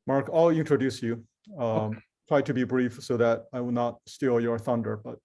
Mark, I'll introduce you. Okay. Try to be brief so that I will not steal your thunder, but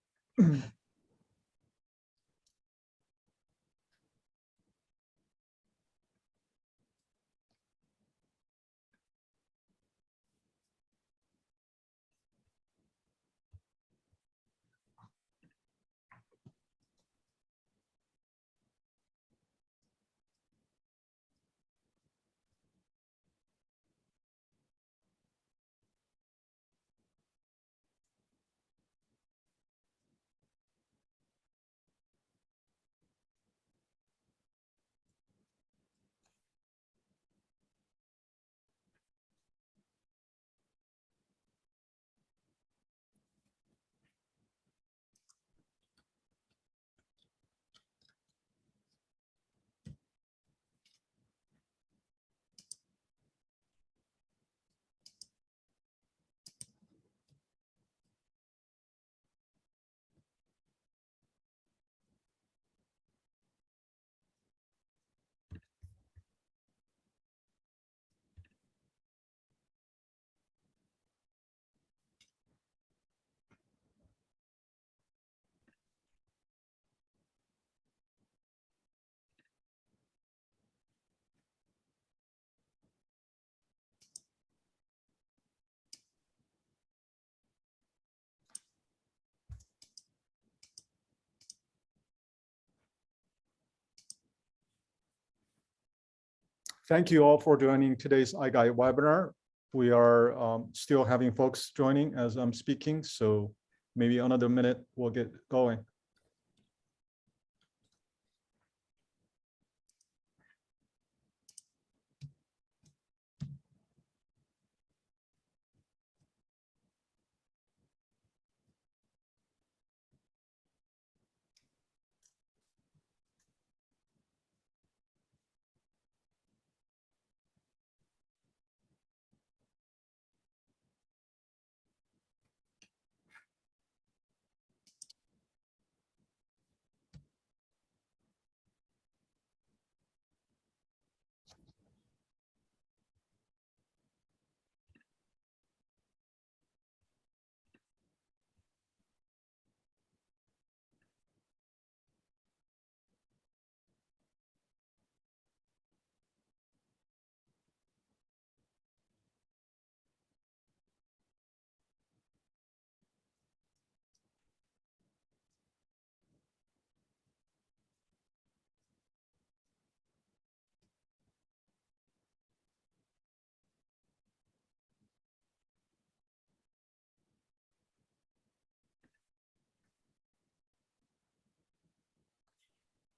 thank you all for joining today's iGuide webinar. We are still having folks joining as I'm speaking, so maybe another minute we'll get going.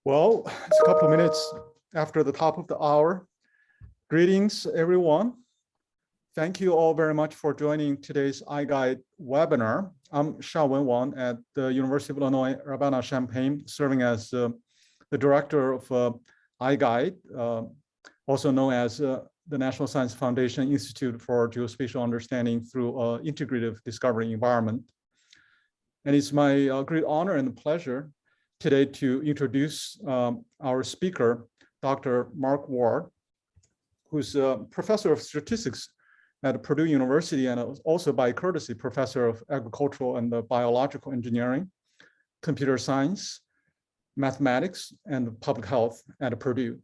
Well, it's a couple of minutes after the top of the hour. Greetings, everyone. Thank you all very much for joining today's iGuide webinar. I'm Xiaowen Wang at the University of Illinois, Urbana-Champaign, serving as the director of iGuide, also known as the National Science Foundation Institute for Geospatial Understanding through Integrative Discovery Environment. And it's my great honor and pleasure today to introduce our speaker, Dr. Mark Ward, who's a professor of statistics at Purdue University and also by courtesy professor of agricultural and biological engineering, computer science, mathematics, and public health at Purdue.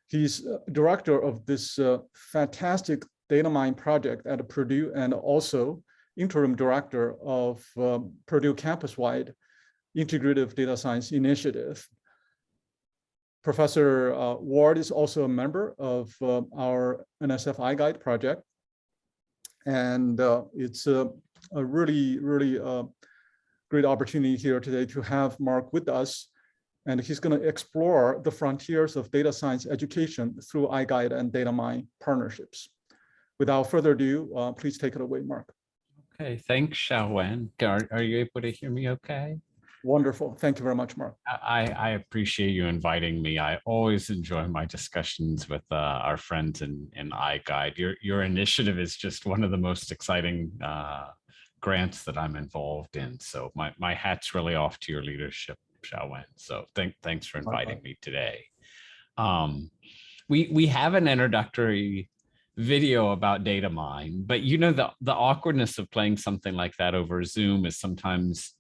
He's director of this fantastic data mine project at Purdue and also interim director of Purdue campus-wide Integrative Data Science Initiative. Professor Ward is also a member of our NSF iGuide project. And it's a really great opportunity here today to have Mark with us. And he's going to explore the frontiers of data science education through iGuide and data mine partnerships. Without further ado, please take it away, Mark. Okay, thanks, Xiaowen. Are you able to hear me okay? Wonderful. Thank you very much, Mark. I appreciate you inviting me. I always enjoy my discussions with our friends in iGuide. Your initiative is just one of the most exciting grants that I'm involved in. So my hat's really off to your leadership, Xiaowen. So thanks for inviting me today. We have an introductory video about data mine. But you know, the awkwardness of playing something like that over Zoom is sometimes,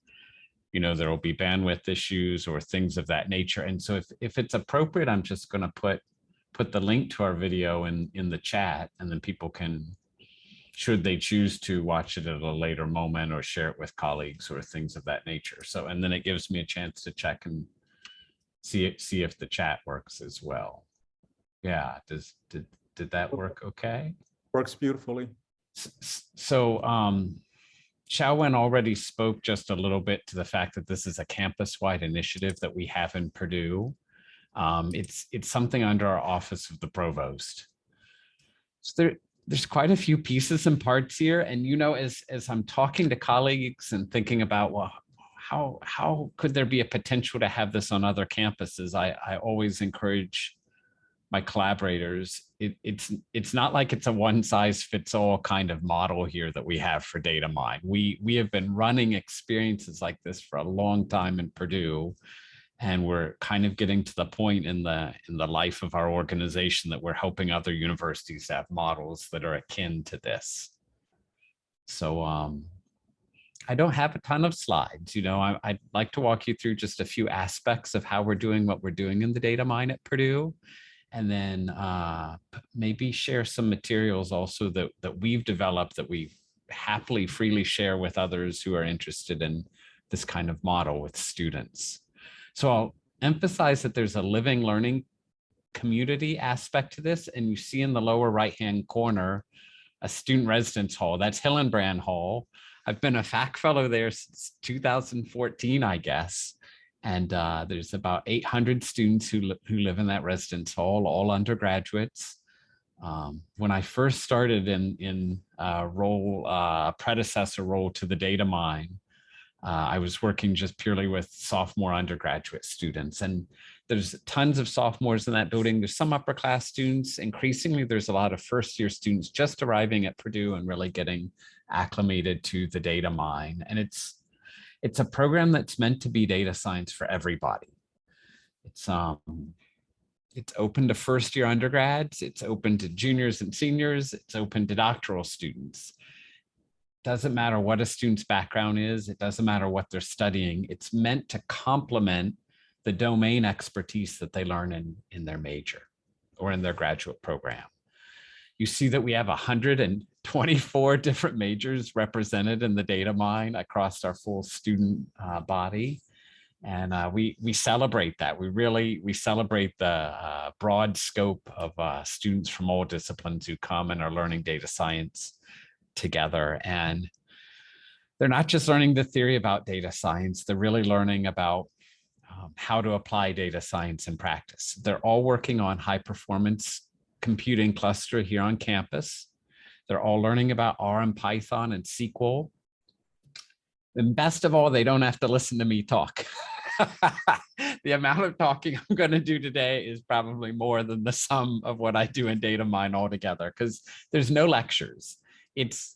you know, there will be bandwidth issues or things of that nature. And so if it's appropriate, I'm just going to put the link to our video in the chat, and then people can, should they choose to, watch it at a later moment or share it with colleagues or things of that nature. So, and then it gives me a chance to check and see if the chat works as well. Yeah, did that work okay? Works beautifully. So Xiaowen already spoke just a little bit to the fact that this is a campus-wide initiative that we have in Purdue. It's something under our Office of the Provost. So there's quite a few pieces and parts here. And, you know, as I'm talking to colleagues and thinking about, well, how could there be a potential to have this on other campuses? I always encourage my collaborators. It's not like it's a one size fits all kind of model here that we have for data mine. We have been running experiences like this for a long time in Purdue. And we're kind of getting to the point in the life of our organization that we're helping other universities have models that are akin to this. So I don't have a ton of slides. You know, I'd like to walk you through just a few aspects of how we're doing what we're doing in the data mine at Purdue, and then maybe share some materials also that we've developed that we happily freely share with others who are interested in this kind of model with students. So I'll emphasize that there's a living learning community aspect to this. And you see in the lower right-hand corner, a student residence hall. That's Hillenbrand Hall. I've been a FAC fellow there since 2014, I guess. And there's about 800 students who live in that residence hall, all undergraduates. When I first started in predecessor role to the data mine, I was working just purely with sophomore undergraduate students, and there's tons of sophomores in that building. There's some upper class students. Increasingly, there's a lot of first year students just arriving at Purdue and really getting acclimated to the data mine. And it's a program that's meant to be data science for everybody. It's open to first year undergrads. It's open to juniors and seniors. It's open to doctoral students. Doesn't matter what a student's background is. It doesn't matter what they're studying. It's meant to complement the domain expertise that they learn in their major or in their graduate program. You see that we have 124 different majors represented in the data mine across our full student body. And we celebrate that. We celebrate the broad scope of students from all disciplines who come and are learning data science together. And they're not just learning the theory about data science, they're really learning about how to apply data science in practice. They're all working on high performance computing cluster here on campus. They're all learning about R and Python and SQL. And best of all, they don't have to listen to me talk. The amount of talking I'm going to do today is probably more than the sum of what I do in data mine altogether, because there's no lectures. It's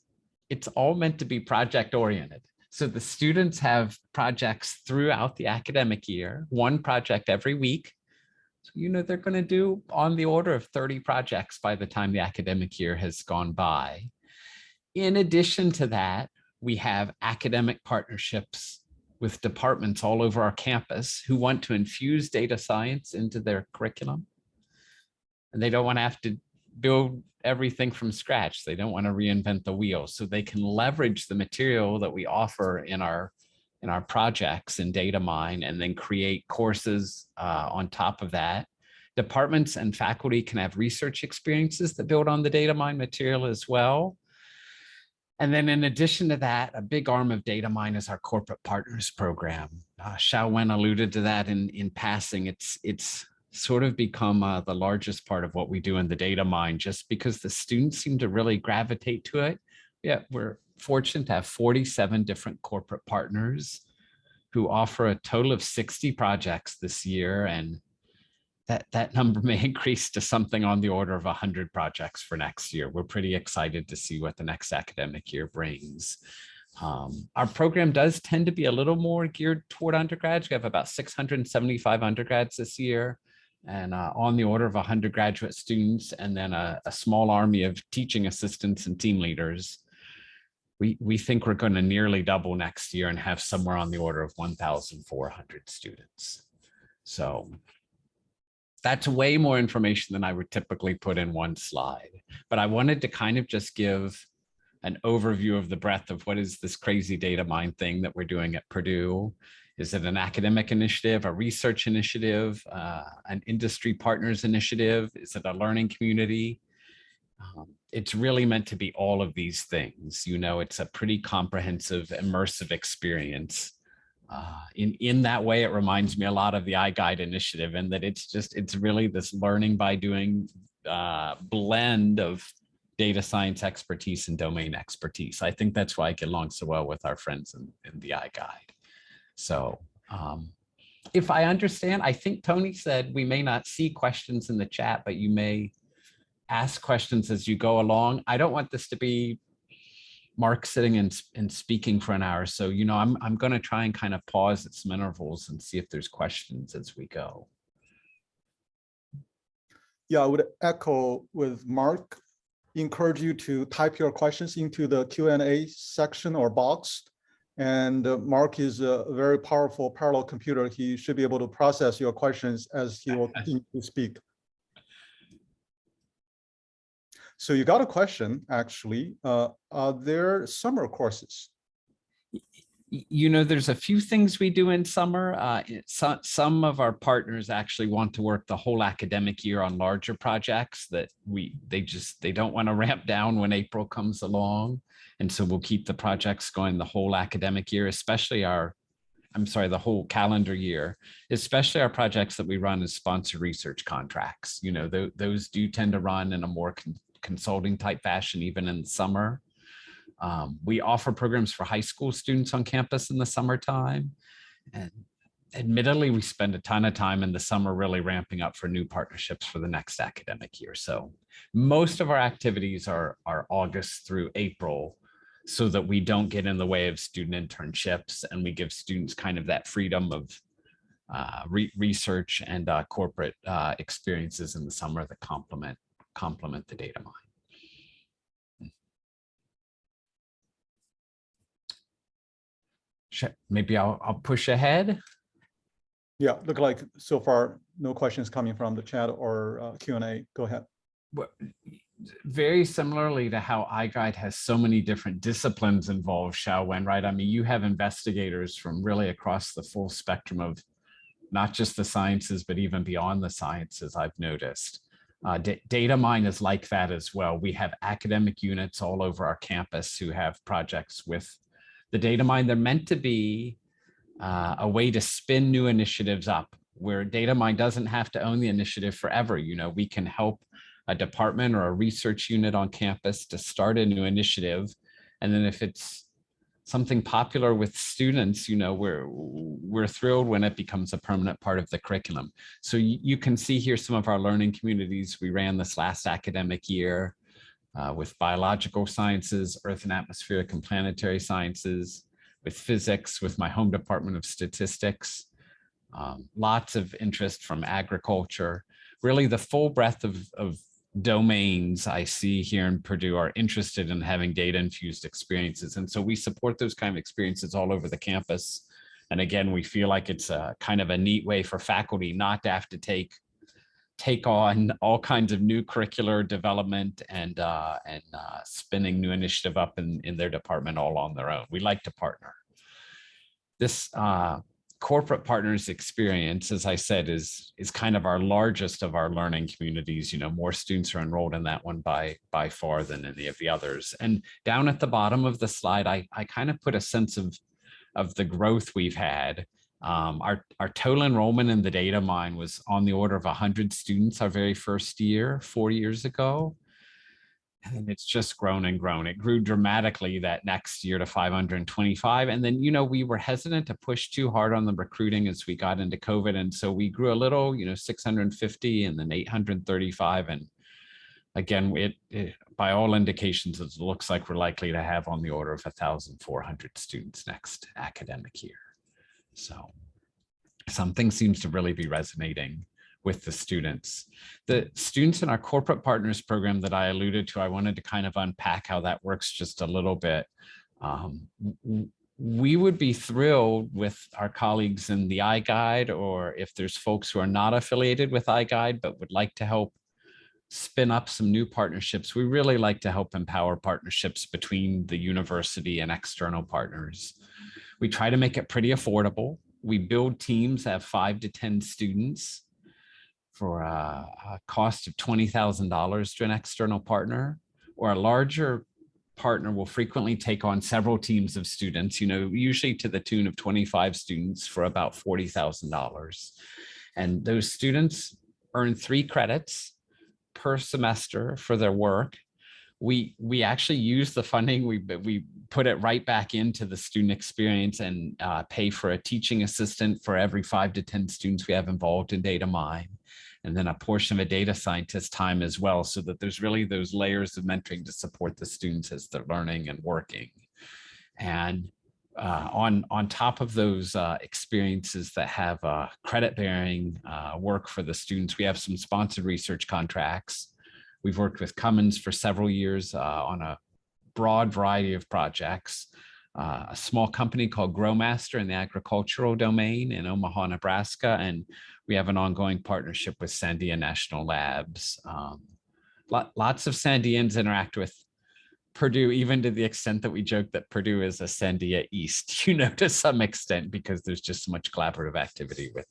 all meant to be project oriented. So the students have projects throughout the academic year, one project every week. So, you know, they're going to do on the order of 30 projects by the time the academic year has gone by. In addition to that, we have academic partnerships with departments all over our campus who want to infuse data science into their curriculum. And they don't want to have to build everything from scratch. They don't want to reinvent the wheel. So they can leverage the material that we offer in our projects in data mine and then create courses on top of that. Departments and faculty can have research experiences that build on the data mine material as well. And then in addition to that, a big arm of data mine is our corporate partners program. Xiaowen alluded to that in passing. It's sort of become the largest part of what we do in the data mine, just because the students seem to really gravitate to it. Yeah, we're fortunate to have 47 different corporate partners who offer a total of 60 projects this year. And that number may increase to something on the order of 100 projects for next year. We're pretty excited to see what the next academic year brings. Our program does tend to be a little more geared toward undergrads. We have about 675 undergrads this year, and on the order of 100 graduate students, and then a small army of teaching assistants and team leaders. We think we're going to nearly double next year and have somewhere on the order of 1,400 students. So that's way more information than I would typically put in one slide. But I wanted to kind of just give an overview of the breadth of what is this crazy data mine thing that we're doing at Purdue. Is it an academic initiative, a research initiative, an industry partners initiative? Is it a learning community? It's really meant to be all of these things. You know, it's a pretty comprehensive, immersive experience. In that way, it reminds me a lot of the iGuide initiative, and that it's really this learning by doing blend of data science expertise and domain expertise. I think that's why I get along so well with our friends in the iGuide. So if I understand, I think Tony said we may not see questions in the chat, but you may ask questions as you go along. I don't want this to be Mark sitting and speaking for an hour. So, you know, I'm going to try and kind of pause at some intervals and see if there's questions as we go. Yeah, I would echo with Mark. Encourage you to type your questions into the Q&A section or box. And Mark is a very powerful parallel computer. He should be able to process your questions as he will continue to speak. So you got a question, actually. Are there summer courses? You know, there's a few things we do in summer. Some of our partners actually want to work the whole academic year on larger projects that they don't want to ramp down when April comes along. And so we'll keep the projects going the whole academic year, especially the whole calendar year, especially our projects that we run as sponsored research contracts. You know, those do tend to run in a more consulting type fashion, even in the summer. We offer programs for high school students on campus in the summertime. And admittedly, we spend a ton of time in the summer really ramping up for new partnerships for the next academic year. So most of our activities are August through April, so that we don't get in the way of student internships, and we give students kind of that freedom of research and corporate experiences in the summer that complement the data mine. Maybe I'll push ahead. Yeah, look like so far, no questions coming from the chat or Q&A. Go ahead. Very similarly to how iGuide has so many different disciplines involved, Xiaowen, right? I mean, you have investigators from really across the full spectrum of not just the sciences, but even beyond the sciences, I've noticed. Data mine is like that as well. We have academic units all over our campus who have projects with the data mine. They're meant to be a way to spin new initiatives up, where data mine doesn't have to own the initiative forever. You know, we can help a department or a research unit on campus to start a new initiative. And then if it's something popular with students, you know, we're thrilled when it becomes a permanent part of the curriculum. So you can see here some of our learning communities we ran this last academic year with biological sciences, earth and atmospheric and planetary sciences, with physics, with my home department of statistics, lots of interest from agriculture. Really the full breadth of domains I see here in Purdue are interested in having data infused experiences. And so we support those kind of experiences all over the campus. And again, we feel like it's a kind of a neat way for faculty not to have to take on all kinds of new curricular development and spinning new initiative up in their department all on their own. We like to partner. This corporate partners experience, as I said, is kind of our largest of our learning communities. You know, more students are enrolled in that one by far than any of the others. And down at the bottom of the slide, I kind of put a sense of the growth we've had. Our total enrollment in the data mine was on the order of 100 students our very first year, 4 years ago. And it's just grown and grown. It grew dramatically that next year to 525. And then, you know, we were hesitant to push too hard on the recruiting as we got into COVID. And so we grew a little, you know, 650 and then 835. And again, it by all indications, it looks like we're likely to have on the order of 1,400 students next academic year. So something seems to really be resonating with the students. The students in our corporate partners program that I alluded to, I wanted to kind of unpack how that works just a little bit. We would be thrilled with our colleagues in the iGuide, or if there's folks who are not affiliated with iGuide but would like to help spin up some new partnerships. We really like to help empower partnerships between the university and external partners. We try to make it pretty affordable. We build teams that have 5 to 10 students for a cost of $20,000 to an external partner, or a larger partner will frequently take on several teams of students, usually to the tune of 25 students for about $40,000. And those students earn 3 credits per semester for their work. We actually use the funding, we put it right back into the student experience and pay for a teaching assistant for every 5 to 10 students we have involved in data mine, and then a portion of a data scientist time as well, so that there's really those layers of mentoring to support the students as they're learning and working. And on top of those experiences that have credit-bearing work for the students, we have some sponsored research contracts. We've worked with Cummins for several years on a broad variety of projects. A small company called GrowMaster in the agricultural domain in Omaha, Nebraska, and we have an ongoing partnership with Sandia National Labs. Lots of Sandians interact with Purdue, even to the extent that we joke that Purdue is a Sandia East, to some extent, because there's just so much collaborative activity with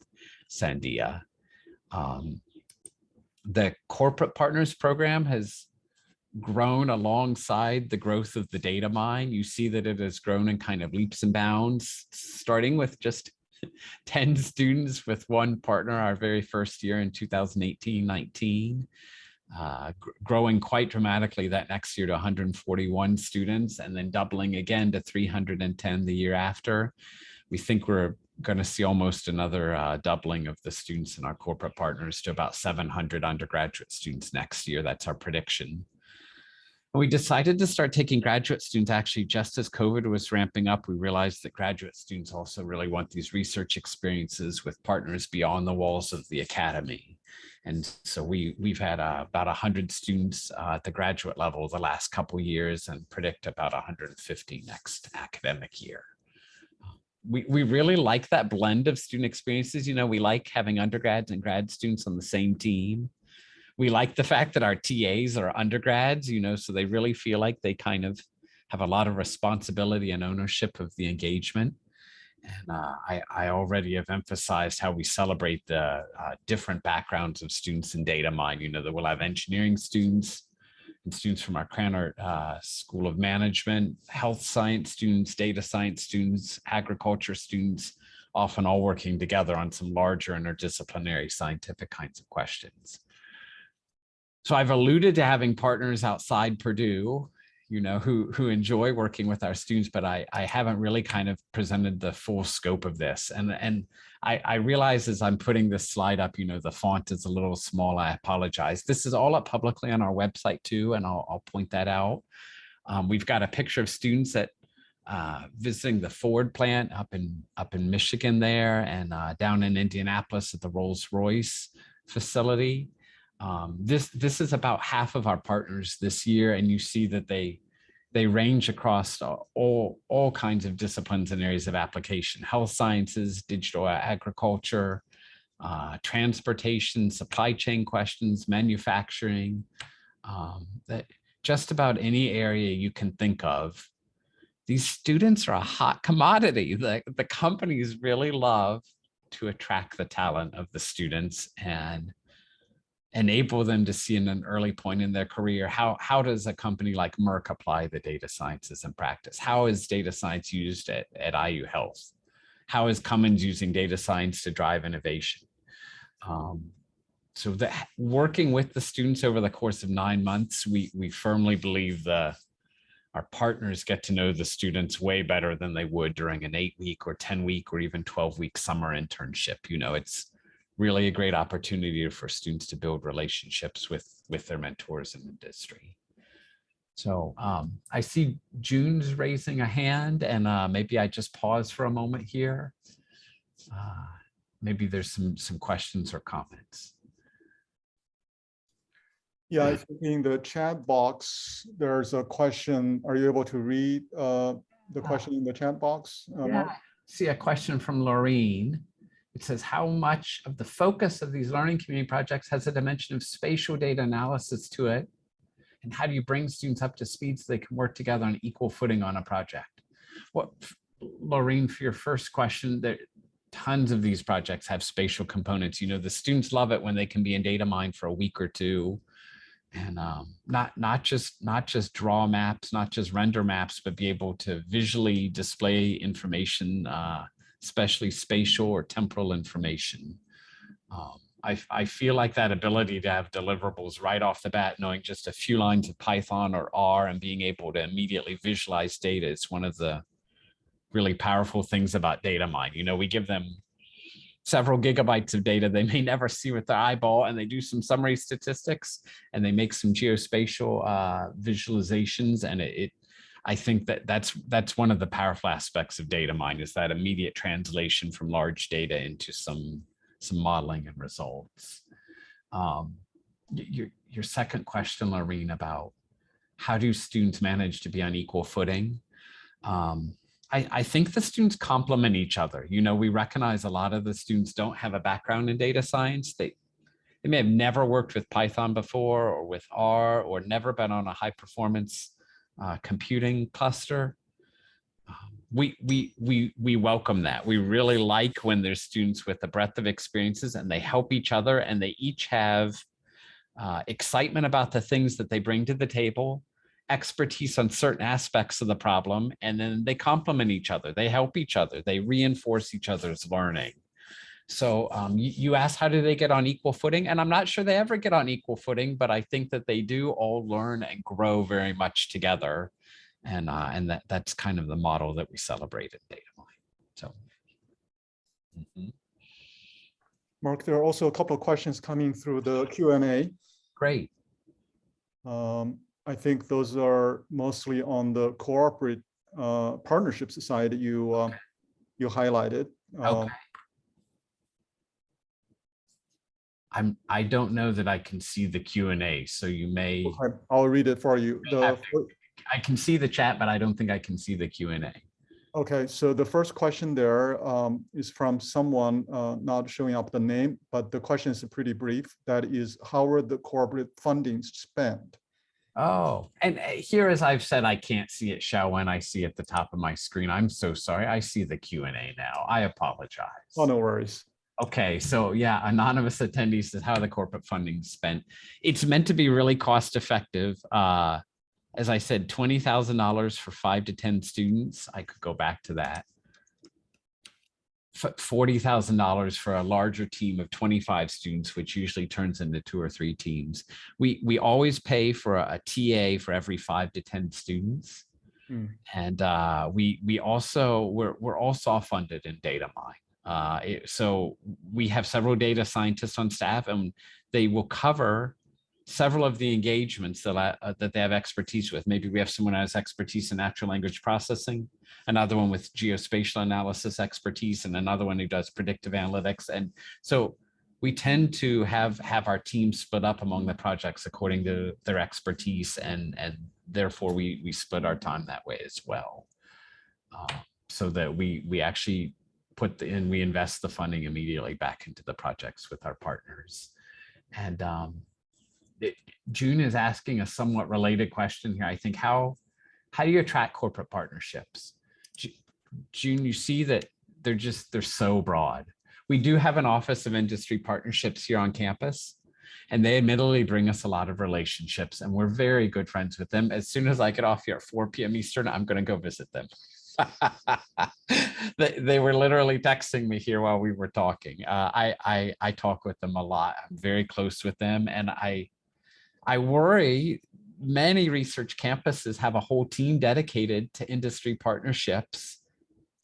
Sandia. The corporate partners program has grown alongside the growth of the data mine. You see that it has grown in kind of leaps and bounds, starting with just 10 students with one partner our very first year in 2018-19. Growing quite dramatically that next year to 141 students, and then doubling again to 310 the year after. We think we're going to see almost another doubling of the students in our corporate partners to about 700 undergraduate students next year. That's our prediction. And we decided to start taking graduate students actually just as COVID was ramping up. We realized that graduate students also really want these research experiences with partners beyond the walls of the academy. And so we've had about 100 students at the graduate level the last couple of years, and predict about 150 next academic year. We really like that blend of student experiences. We like having undergrads and grad students on the same team. We like the fact that our TAs are undergrads, so they really feel like they kind of have a lot of responsibility and ownership of the engagement. And I already have emphasized how we celebrate the different backgrounds of students in data mine. That we'll have engineering students and students from our Cranard School of Management, health science students, data science students, agriculture students, often all working together on some larger interdisciplinary scientific kinds of questions. So I've alluded to having partners outside Purdue, who enjoy working with our students, but I haven't really kind of presented the full scope of this. And I realize as I'm putting this slide up, the font is a little small. I apologize. This is all up publicly on our website too, and I'll point that out. We've got a picture of students that visiting the Ford plant up in Michigan there, and down in Indianapolis at the Rolls-Royce facility. This is about half of our partners this year, and you see that they range across all kinds of disciplines and areas of application: health sciences, digital agriculture, transportation, supply chain questions, manufacturing, that just about any area you can think of. These students are a hot commodity. The companies really love to attract the talent of the students and enable them to see in an early point in their career, how does a company like Merck apply the data sciences in practice? How is data science used at IU Health? How is Cummins using data science to drive innovation? So that working with the students over the course of 9 months, we firmly believe our partners get to know the students way better than they would during an 8-week or 10-week or even 12-week summer internship. It's really a great opportunity for students to build relationships with their mentors in the industry. So I see June's raising a hand, and maybe I just pause for a moment here. Maybe there's some questions or comments. Yeah, I think in the chat box, there's a question. Are you able to read the question in the chat box, Mark? See a question from Laureen. It says, how much of the focus of these learning community projects has a dimension of spatial data analysis to it? And how do you bring students up to speed so they can work together on equal footing on a project? Well, Laureen, for your first question, there tons of these projects have spatial components. You know, the students love it when they can be in data mine for a week or two, and not just draw maps, not just render maps, but be able to visually display information, especially spatial or temporal information. I feel like that ability to have deliverables right off the bat, knowing just a few lines of Python or R and being able to immediately visualize data is one of the really powerful things about data mine. You know, we give them several gigabytes of data they may never see with their eyeball, and they do some summary statistics and they make some geospatial visualizations. And I think that's one of the powerful aspects of data mine, is that immediate translation from large data into some modeling and results. Your second question, Laureen, about how do students manage to be on equal footing? I think the students complement each other. You know, we recognize a lot of the students don't have a background in data science. They may have never worked with Python before or with R, or never been on a high performance computing cluster. We welcome that. We really like when there's students with a breadth of experiences and they help each other, and they each have excitement about the things that they bring to the table, expertise on certain aspects of the problem, and then they complement each other. They help each other. They reinforce each other's learning. So you asked, how do they get on equal footing? And I'm not sure they ever get on equal footing, but I think that they do all learn and grow very much together. And that's kind of the model that we celebrate at Data Mine. So. Mark, there are also a couple of questions coming through the Q&A. Great. I think those are mostly on the corporate partnerships side that you highlighted. Okay. I don't know that I can see the Q&A, so you may. Okay, I'll read it for you. I can see the chat, but I don't think I can see the Q&A. Okay, so the first question there is from someone not showing up the name, but the question is pretty brief. That is, how are the corporate funding spent? Oh, and here, as I've said, I can't see it, Xiaowen. I see at the top of my screen. I'm so sorry. I see the Q&A now. I apologize. Oh, no worries. Okay, so yeah, anonymous attendee says, how the corporate funding is spent. It's meant to be really cost effective. As I said, $20,000 for 5 to 10 students. I could go back to that. $40,000 for a larger team of 25 students, which usually turns into 2 or 3 teams. We always pay for a TA for every 5 to 10 students. And we're all self-funded in data mine. So we have several data scientists on staff, and they will cover several of the engagements that they have expertise with. Maybe we have someone who has expertise in natural language processing, another one with geospatial analysis expertise, and another one who does predictive analytics. And so we tend to have our team split up among the projects according to their expertise, and therefore we split our time that way as well, so that we actually we invest the funding immediately back into the projects with our partners. And June is asking a somewhat related question here. I think, how do you attract corporate partnerships? June, you see that they're so broad. We do have an Office of Industry Partnerships here on campus, and they admittedly bring us a lot of relationships, and we're very good friends with them. As soon as I get off here at 4 p.m. Eastern, I'm going to go visit them. They were literally texting me here while we were talking. I talk with them a lot. I'm very close with them, and I worry many research campuses have a whole team dedicated to industry partnerships,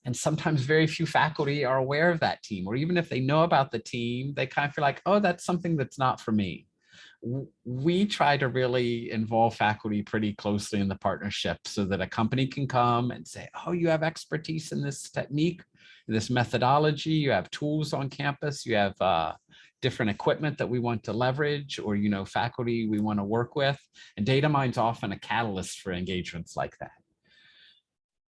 and sometimes very few faculty are aware of that team, or even if they know about the team, they kind of feel like, oh, that's something that's not for me. We try to really involve faculty pretty closely in the partnership, so that a company can come and say, oh, you have expertise in this technique, this methodology, you have tools on campus, you have different equipment that we want to leverage, or, faculty we want to work with. And data mine's often a catalyst for engagements like that.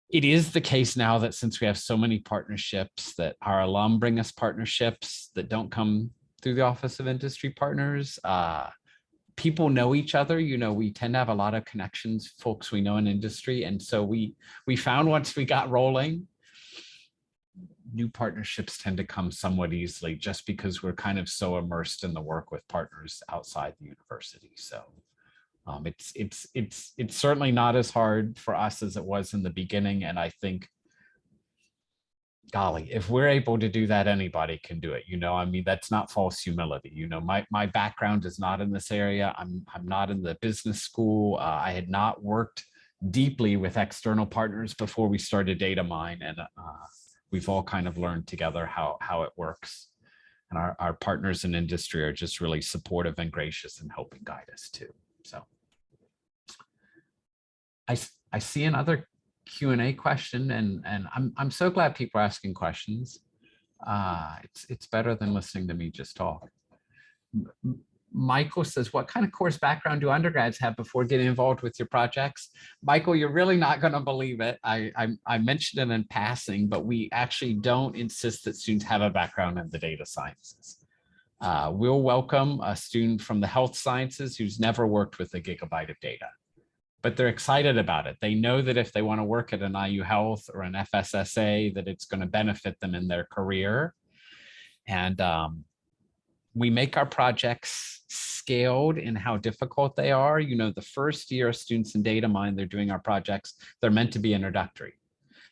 It is the case now that since we have so many partnerships, that our alum bring us partnerships that don't come through the Office of Industry Partners. People know each other. We tend to have a lot of connections, folks we know in industry. And so we found once we got rolling, new partnerships tend to come somewhat easily, just because we're kind of so immersed in the work with partners outside the university. So it's certainly not as hard for us as it was in the beginning. And I think, golly, if we're able to do that, anybody can do it. That's not false humility. My background is not in this area. I'm not in the business school. I had not worked deeply with external partners before we started DataMine, and we've all kind of learned together how it works. And our partners in industry are just really supportive and gracious in helping guide us too. So I see another Q&A question, and I'm so glad people are asking questions. It's better than listening to me just talk. Michael says, what kind of course background do undergrads have before getting involved with your projects? Michael, you're really not going to believe it. I mentioned it in passing, but we actually don't insist that students have a background in the data sciences. We'll welcome a student from the health sciences who's never worked with a gigabyte of data, but they're excited about it. They know that if they want to work at an IU Health or an FSSA, that it's going to benefit them in their career. And we make our projects scaled in how difficult they are. The first year of students in DataMine, they're doing our projects, they're meant to be introductory.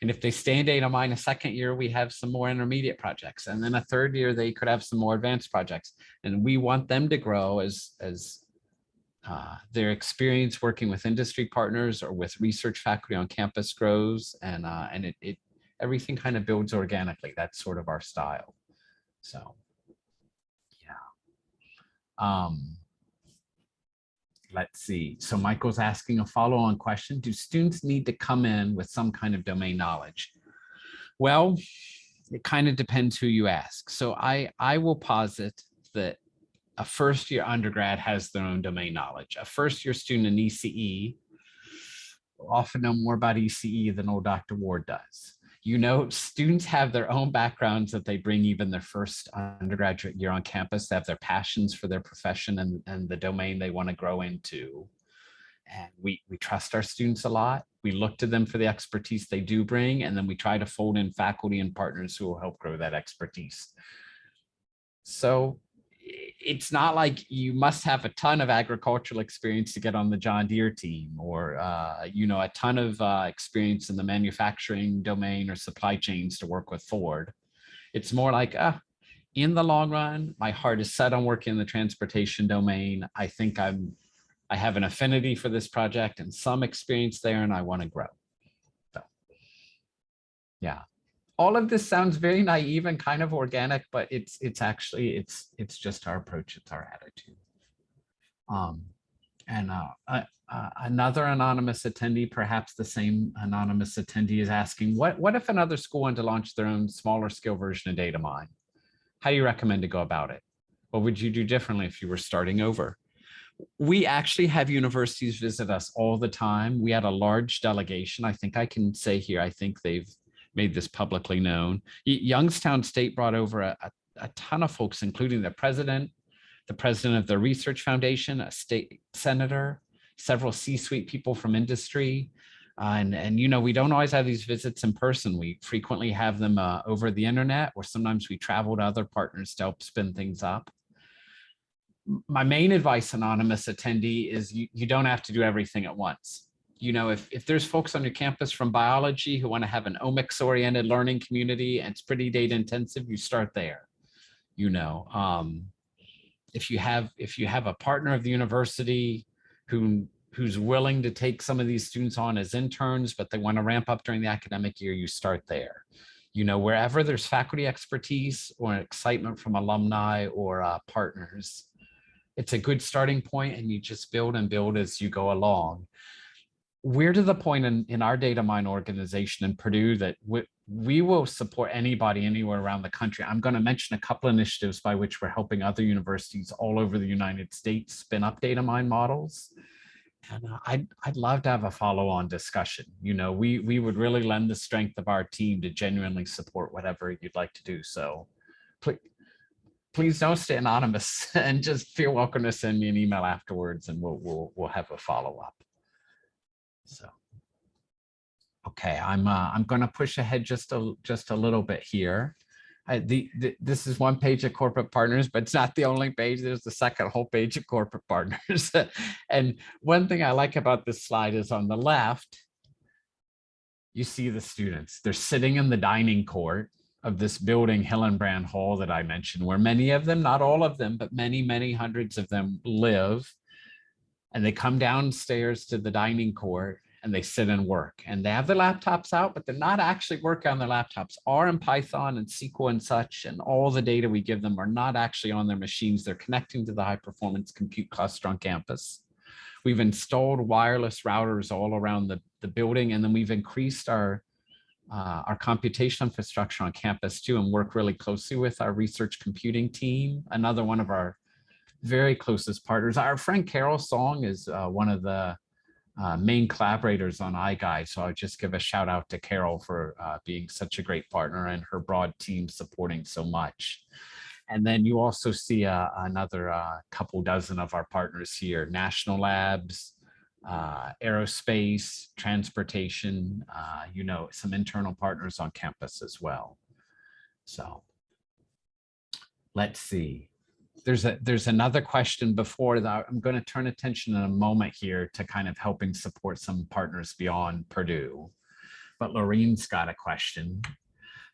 And if they stay in DataMine a second year, we have some more intermediate projects. And then a third year, they could have some more advanced projects. And we want them to grow as their experience working with industry partners or with research faculty on campus grows, and everything kind of builds organically. That's sort of our style. So, yeah. Let's see. So Michael's asking a follow-on question. Do students need to come in with some kind of domain knowledge? Well, it kind of depends who you ask. So I will posit that a first-year undergrad has their own domain knowledge. A first-year student in ECE will often know more about ECE than old Dr. Ward does. Students have their own backgrounds that they bring even their first undergraduate year on campus. They have their passions for their profession and the domain they want to grow into. And we trust our students a lot. We look to them for the expertise they do bring, and then we try to fold in faculty and partners who will help grow that expertise. So it's not like you must have a ton of agricultural experience to get on the John Deere team, or a ton of experience in the manufacturing domain or supply chains to work with Ford. It's more like, in the long run, my heart is set on working in the transportation domain. I think I have an affinity for this project and some experience there, and I want to grow. So, yeah. All of this sounds very naive and kind of organic, but it's just our approach. It's our attitude. Another anonymous attendee, perhaps the same anonymous attendee, is asking, what if another school wanted to launch their own smaller scale version of DataMine? How do you recommend to go about it? What would you do differently if you were starting over? We actually have universities visit us all the time. We had a large delegation. I think I can say here, I think they've made this publicly known. Youngstown State brought over a ton of folks, including the president of the research foundation, a state senator, several C-suite people from industry. And we don't always have these visits in person. We frequently have them over the internet, or sometimes we travel to other partners to help spin things up. My main advice, anonymous attendee, is you don't have to do everything at once. If there's folks on your campus from biology who want to have an omics-oriented learning community and it's pretty data intensive, you start there. If you have a partner of the university who's willing to take some of these students on as interns, but they want to ramp up during the academic year, you start there. Wherever there's faculty expertise or excitement from alumni or partners, it's a good starting point, and you just build and build as you go along. we're to the point in our data mine organization in Purdue that we will support anybody anywhere around the country. I'm going to mention a couple initiatives by which we're helping other universities all over the United States spin up data mine models. And I'd love to have a follow-on discussion. You know, we would really lend the strength of our team to genuinely support whatever you'd like to do. So please don't stay anonymous and just feel welcome to send me an email afterwards, and we'll have a follow-up. So, okay, I'm going to push ahead just a little bit here. This is one page of corporate partners, but it's not the only page. There's the second whole page of corporate partners. And one thing I like about this slide is on the left, you see the students. They're sitting in the dining court of this building, Hillenbrand Hall, that I mentioned, where many of them, not all of them, but many hundreds of them live. And they come downstairs to the dining court and they sit and work, and they have their laptops out, but they're not actually working on their laptops. R and Python and SQL and such, and all the data we give them are not actually on their machines. They're connecting to the high performance compute cluster on campus. We've installed wireless routers all around the building, and then we've increased our computational infrastructure on campus too, and work really closely with our research computing team, another one of our very closest partners. Our friend Carol Song is one of the main collaborators on iGuide. So I'll just give a shout out to Carol for being such a great partner, and her broad team supporting so much. And then you also see another couple dozen of our partners here: National Labs, aerospace, transportation, you know, some internal partners on campus as well. So let's see. There's another question before that. I'm going to turn attention in a moment here to kind of helping support some partners beyond Purdue. But Lorraine's got a question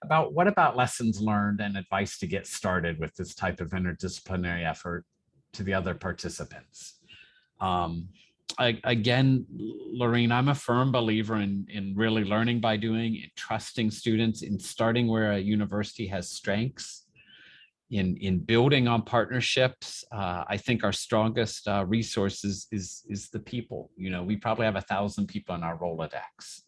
about what about lessons learned and advice to get started with this type of interdisciplinary effort to the other participants. Again, Lorraine, I'm a firm believer in really learning by doing, in trusting students, in starting where a university has strengths, in building on partnerships. I think our strongest resources is the people. You know, we probably have 1,000 people in our Rolodex.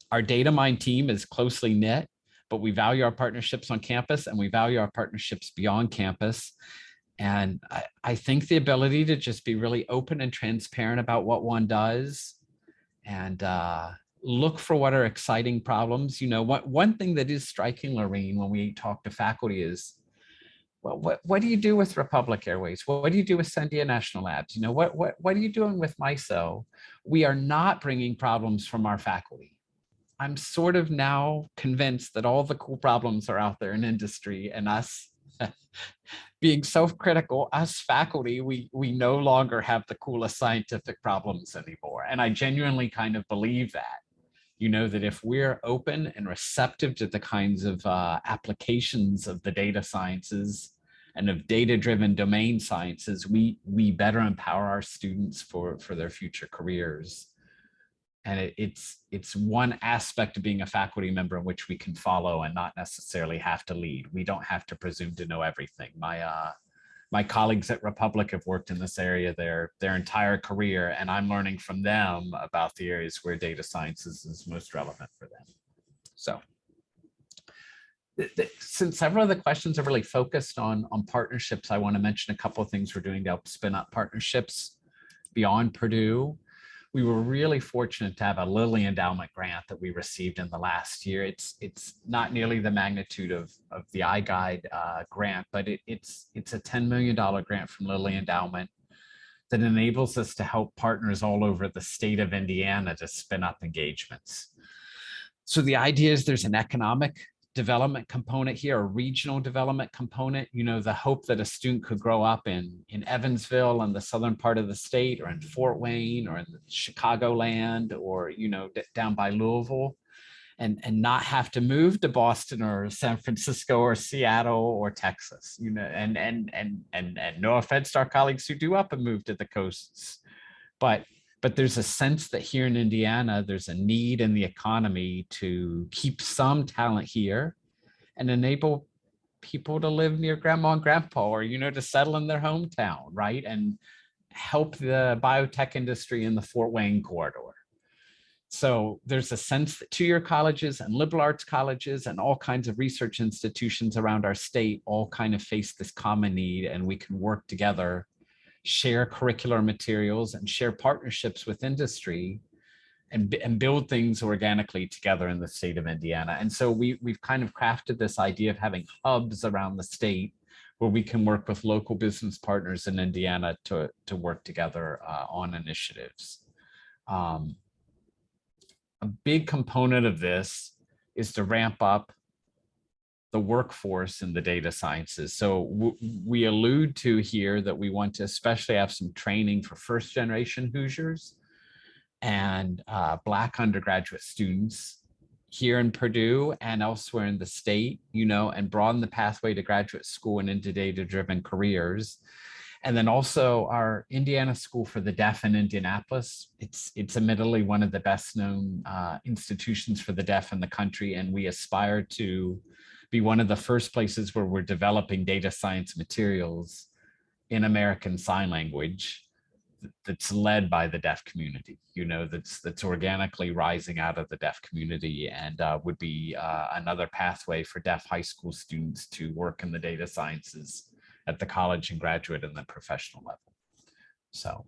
Our data mine team is closely knit, but we value our partnerships on campus and we value our partnerships beyond campus. And I think the ability to just be really open and transparent about what one does, and look for what are exciting problems. You know, one thing that is striking, Lorraine, when we talk to faculty is, well, what do you do with Republic Airways? What do you do with Sandia National Labs? You know, what are you doing with MISO? We are not bringing problems from our faculty. I'm sort of now convinced that all the cool problems are out there in industry, and us being self-critical, us faculty, we no longer have the coolest scientific problems anymore. And I genuinely kind of believe that. You know, that if we're open and receptive to the kinds of applications of the data sciences and of data-driven domain sciences, we better empower our students for their future careers. And it's one aspect of being a faculty member in which we can follow and not necessarily have to lead. We don't have to presume to know everything. My colleagues at Republic have worked in this area their entire career, and I'm learning from them about the areas where data sciences is most relevant for them. So since several of the questions are really focused on partnerships, I want to mention a couple of things we're doing to help spin up partnerships beyond Purdue. We were really fortunate to have a Lilly Endowment grant that we received in the last year. It's not nearly the magnitude of the iGuide grant, but it's a $10 million grant from Lilly Endowment that enables us to help partners all over the state of Indiana to spin up engagements. So the idea is there's an economic development component here, a regional development component. You know, the hope that a student could grow up in Evansville in the southern part of the state, or in Fort Wayne, or in Chicagoland, or, you know, down by Louisville, and not have to move to Boston or San Francisco or Seattle or Texas. You know, and no offense to our colleagues who do up and move to the coasts, but there's a sense that here in Indiana, there's a need in the economy to keep some talent here and enable people to live near grandma and grandpa, or, you know, to settle in their hometown, right? And help the biotech industry in the Fort Wayne corridor. So there's a sense that two-year colleges and liberal arts colleges and all kinds of research institutions around our state all kind of face this common need, and we can work together, share curricular materials and share partnerships with industry and build things organically together in the state of Indiana. And so we've kind of crafted this idea of having hubs around the state where we can work with local business partners in Indiana to work together on initiatives. A big component of this is to ramp up the workforce in the data sciences. So we allude to here that we want to especially have some training for first generation Hoosiers and Black undergraduate students here in Purdue and elsewhere in the state, and broaden the pathway to graduate school and into data-driven careers. And then also our Indiana School for the Deaf in Indianapolis. It's admittedly one of the best known institutions for the deaf in the country. And we aspire to be one of the first places where we're developing data science materials in American Sign Language that's led by the deaf community, that's organically rising out of the deaf community, and would be another pathway for deaf high school students to work in the data sciences at the college and graduate and the professional level. So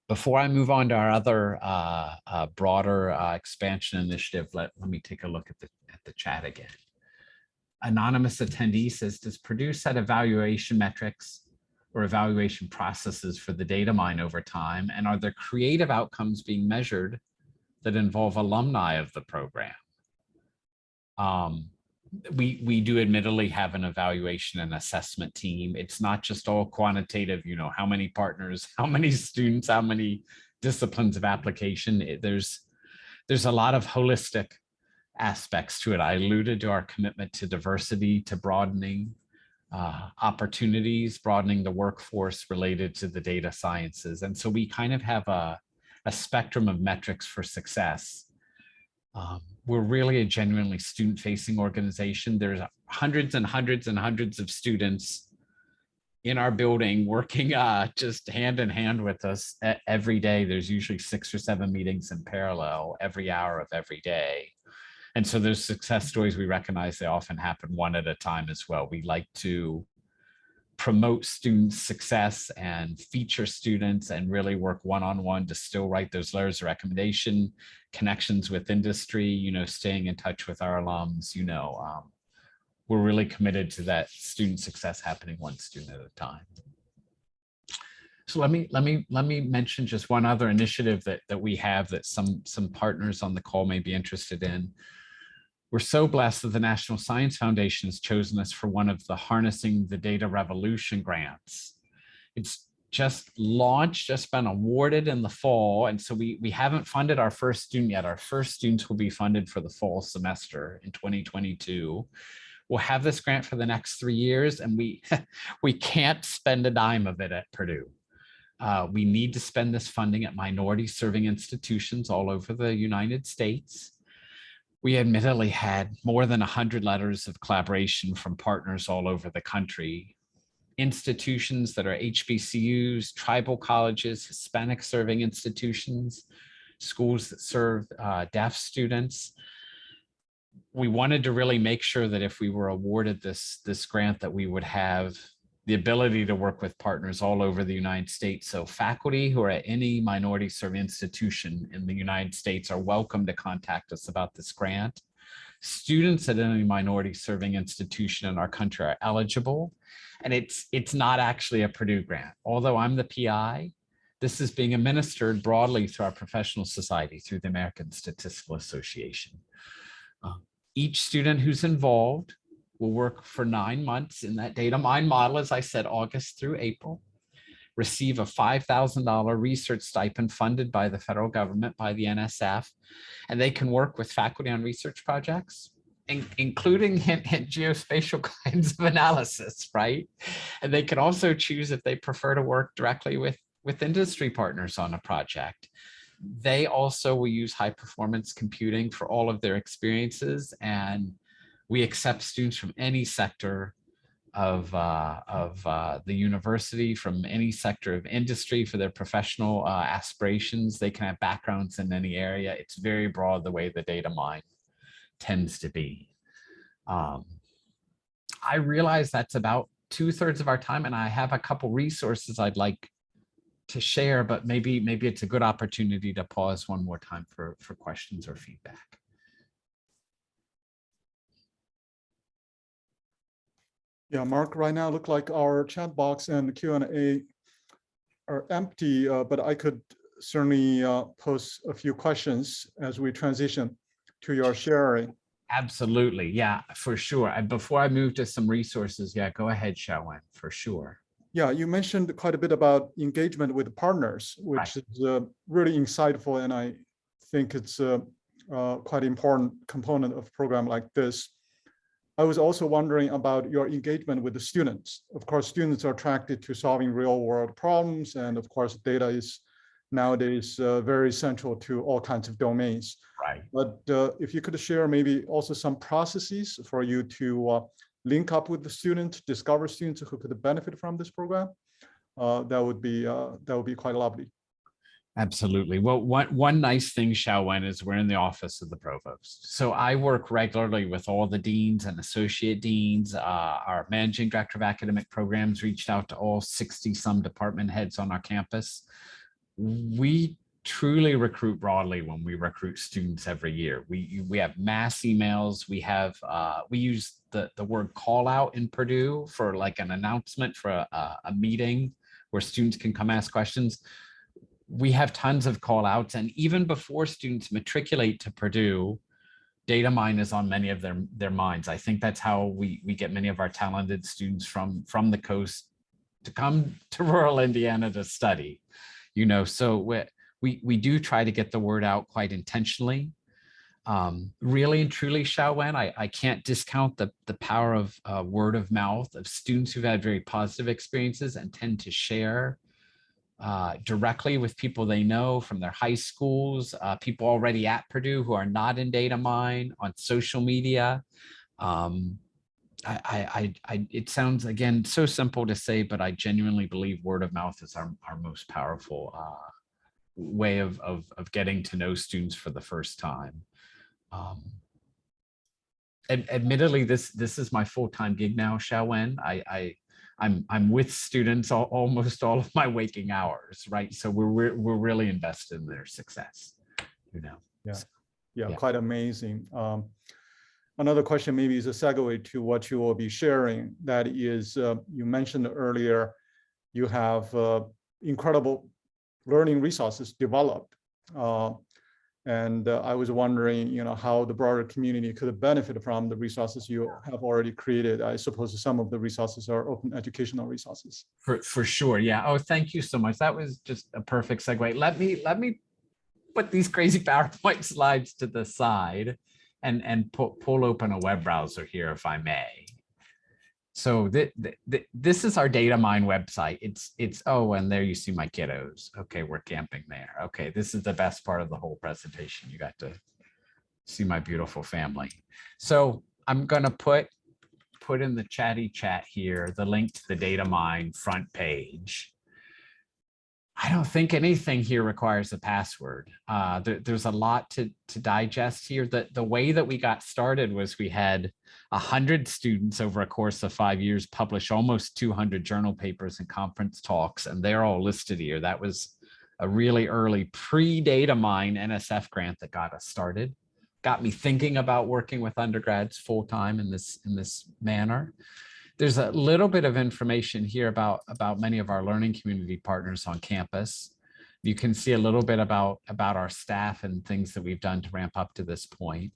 before I move on to our other broader expansion initiative, let me take a look at the chat again. Anonymous attendee says, does Purdue set evaluation metrics or evaluation processes for the data mine over time? And are there creative outcomes being measured that involve alumni of the program? We do admittedly have an evaluation and assessment team. It's not just all quantitative, how many partners, how many students, how many disciplines of application. There's a lot of holistic aspects to it. I alluded to our commitment to diversity, to broadening opportunities, broadening the workforce related to the data sciences. And so we kind of have a spectrum of metrics for success. We're really a genuinely student-facing organization. There's hundreds and hundreds and hundreds of students in our building working just hand in hand with us every day. There's usually 6 or 7 meetings in parallel every hour of every day. And so those success stories, we recognize they often happen one at a time as well. We like to promote student success and feature students and really work one-on-one to still write those letters of recommendation, connections with industry, staying in touch with our alums, we're really committed to that student success happening one student at a time. So let me mention just one other initiative that we have that some partners on the call may be interested in. We're so blessed that the National Science Foundation has chosen us for one of the Harnessing the Data Revolution grants. It's just launched, just been awarded in the fall. And so we haven't funded our first student yet. Our first students will be funded for the fall semester in 2022. We'll have this grant for the next 3 years, and we can't spend a dime of it at Purdue. We need to spend this funding at minority serving institutions all over the United States. We admittedly had more than 100 letters of collaboration from partners all over the country, institutions that are HBCUs, tribal colleges, Hispanic serving institutions, schools that serve deaf students. We wanted to really make sure that if we were awarded this grant, that we would have the ability to work with partners all over the United States. So faculty who are at any minority serving institution in the United States are welcome to contact us about this grant. Students at any minority serving institution in our country are eligible. And it's not actually a Purdue grant. Although I'm the PI, this is being administered broadly through our professional society, through the American Statistical Association. Each student who's involved will work for 9 months in that data mine model, as I said, August through April, receive a $5,000 research stipend funded by the federal government, by the NSF, and they can work with faculty on research projects, including geospatial kinds of analysis, right? And they can also choose if they prefer to work directly with industry partners on a project. They also will use high performance computing for all of their experiences, and we accept students from any sector the university, from any sector of industry, for their professional aspirations. They can have backgrounds in any area. It's very broad the way the data mine tends to be. I realize that's about 2/3 of our time, and I have a couple resources I'd like to share, but maybe it's a good opportunity to pause one more time for questions or feedback. Yeah, Mark, right now look like our chat box and the Q&A are empty, but I could certainly pose a few questions as we transition to your sharing. Absolutely. Yeah, for sure. And before I move to some resources, yeah, go ahead, Xiaowen, for sure. Yeah, you mentioned quite a bit about engagement with partners, which Right. is really insightful, and I think it's quite important component of a program like this. I was also wondering about your engagement with the students. Of course, students are attracted to solving real world problems, and of course, data is nowadays very central to all kinds of domains. Right. But if you could share maybe also some processes for you to link up with the students, discover students who could benefit from this program, that would be quite lovely. Absolutely. Well, one nice thing, Xiaowen, is we're in the office of the provost. So I work regularly with all the deans and associate deans. Our managing director of academic programs reached out to all 60 some department heads on our campus. We truly recruit broadly when we recruit students every year. We have mass emails. We use the word call out in Purdue for like an announcement for a meeting where students can come ask questions. We have tons of call outs, and even before students matriculate to Purdue, data mine is on many of their minds. I think that's how we get many of our talented students from the coast to come to rural Indiana to study. You know, so we do try to get the word out quite intentionally. Really and truly, Xiaowen, I can't discount the power of word of mouth of students who've had very positive experiences and tend to share directly with people they know from their high schools, people already at Purdue who are not in data mine, on social media. It sounds, again, so simple to say, but I genuinely believe word of mouth is our most powerful way of getting to know students for the first time. Admittedly, this is my full-time gig now, Xiaowen. I'm with students almost all of my waking hours, right? So we're really invested in their success, you know. Yeah, So, yeah, quite amazing. Another question maybe is a segue to what you will be sharing. That is, you mentioned earlier, you have incredible learning resources developed. And I was wondering, you know, how the broader community could benefit from the resources you have already created. I suppose some of the resources are open educational resources. For sure, yeah. Oh, thank you so much. That was just a perfect segue. Let me put these crazy PowerPoint slides to the side and pull open a web browser here, if I may. So this is our data mine website. It's oh, and there you see my kiddos. Okay, we're camping there. Okay, this is the best part of the whole presentation. You got to see my beautiful family. So I'm gonna put in the chatty chat here the link to the data mine front page. I don't think anything here requires a password. There's a lot to digest here. The way that we got started was we had 100 students over a course of 5 years publish almost 200 journal papers and conference talks, and they're all listed here. That was a really early pre-data mine NSF grant that got us started. Got me thinking about working with undergrads full-time in this manner. There's a little bit of information here about many of our learning community partners on campus. You can see a little bit about our staff and things that we've done to ramp up to this point.